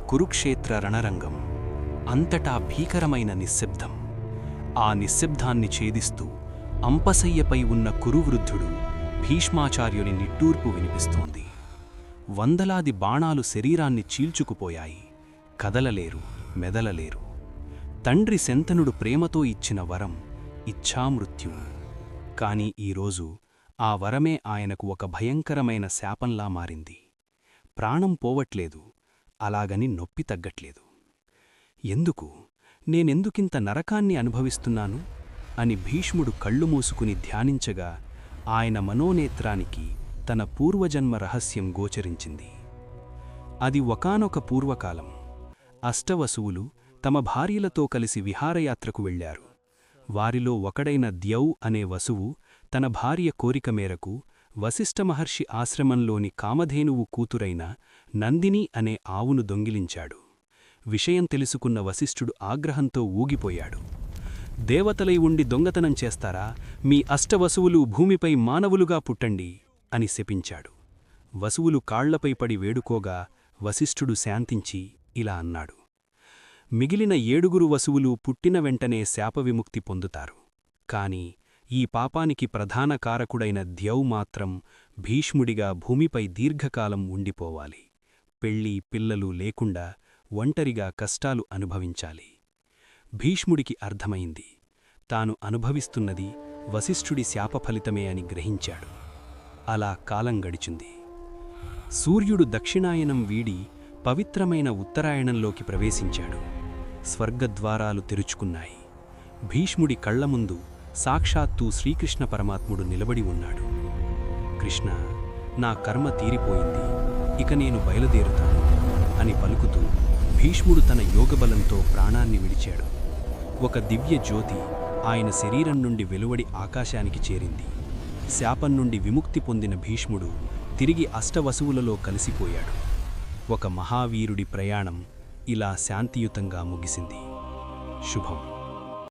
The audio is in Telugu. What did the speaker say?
కురుక్షేత్ర రణరంగం. అంతటా భీకరమైన నిశ్శబ్దం. ఆ నిశ్శబ్దాన్ని ఛేదిస్తూ అంపశయ్యపై ఉన్న కురువృద్ధుడు భీష్మాచార్యుని నిట్టూర్పు వినిపిస్తోంది. వందలాది బాణాలు శరీరాన్ని చీల్చుకుపోయాయి. కదలలేరు, మెదలలేరు. తండ్రి శంతనుడు ప్రేమతో ఇచ్చిన వరం ఇచ్ఛామృత్యువు. కాని ఈరోజు ఆ వరమే ఆయనకు ఒక భయంకరమైన శాపంలా మారింది. ప్రాణం పోవట్లేదు, అలాగని నొప్పి తగ్గట్లేదు. ఎందుకు, నేనెందుకింత నరకాన్ని అనుభవిస్తున్నాను అని భీష్ముడు కళ్ళు మూసుకుని ధ్యానించగా ఆయన మనోనేత్రానికి తన పూర్వజన్మ రహస్యం గోచరించింది. అది ఒకానొక పూర్వకాలం. అష్టవసువులు తమ భార్యలతో కలిసి విహారయాత్రకు వెళ్లారు. వారిలో ఒకడైన ద్యౌ అనే వసువు తన భార్య కోరిక మేరకు వశిష్ఠ మహర్షి ఆశ్రమంలోని కామధేనువు కూతురైన నందిని అనే ఆవును దొంగిలించాడు. విషయం తెలుసుకున్న వశిష్ఠుడు ఆగ్రహంతో ఊగిపోయాడు. దేవతలై ఉండి దొంగతనం చేస్తారా? మీ అష్టవసువులు భూమిపై మానవులుగా పుట్టండి అని శపించాడు. వసువులు కాళ్లపై పడి వేడుకోగా వశిష్ఠుడు శాంతించి ఇలా అన్నాడు: మిగిలిన 7 వసువులు పుట్టిన వెంటనే శాపవిముక్తి పొందుతారు. కాని ఈ పాపానికి ప్రధాన కారకుడైన ద్యౌ మాత్రం భీష్ముడిగా భూమిపై దీర్ఘకాలం ఉండిపోవాలి. పెళ్ళి, పిల్లలు లేకుండా ఒంటరిగా కష్టాలు అనుభవించాలి. భీష్ముడికి అర్థమైంది, తాను అనుభవిస్తున్నది వశిష్ఠుడి శాపఫలితమే అని గ్రహించాడు. అలా కాలం గడిచింది. సూర్యుడు దక్షిణాయనం వీడి పవిత్రమైన ఉత్తరాయణంలోకి ప్రవేశించాడు. స్వర్గద్వారాలు తెరుచుకున్నాయి. భీష్ముడి కళ్లముందు సాక్షాత్తు శ్రీకృష్ణ పరమాత్ముడు నిలబడి ఉన్నాడు. కృష్ణ, నా కర్మ తీరిపోయింది, ఇక నేను బయలుదేరుతాను అని పలుకుతూ భీష్ముడు తన యోగబలంతో ప్రాణాన్ని విడిచాడు. ఒక దివ్య జ్యోతి ఆయన శరీరం నుండి వెలువడి ఆకాశానికి చేరింది. శాపం నుండి విముక్తి పొందిన భీష్ముడు తిరిగి అష్టవసువులలో కలిసిపోయాడు. ఒక మహావీరుడి ప్రయాణం ఇలా శాంతియుతంగా ముగిసింది. శుభం.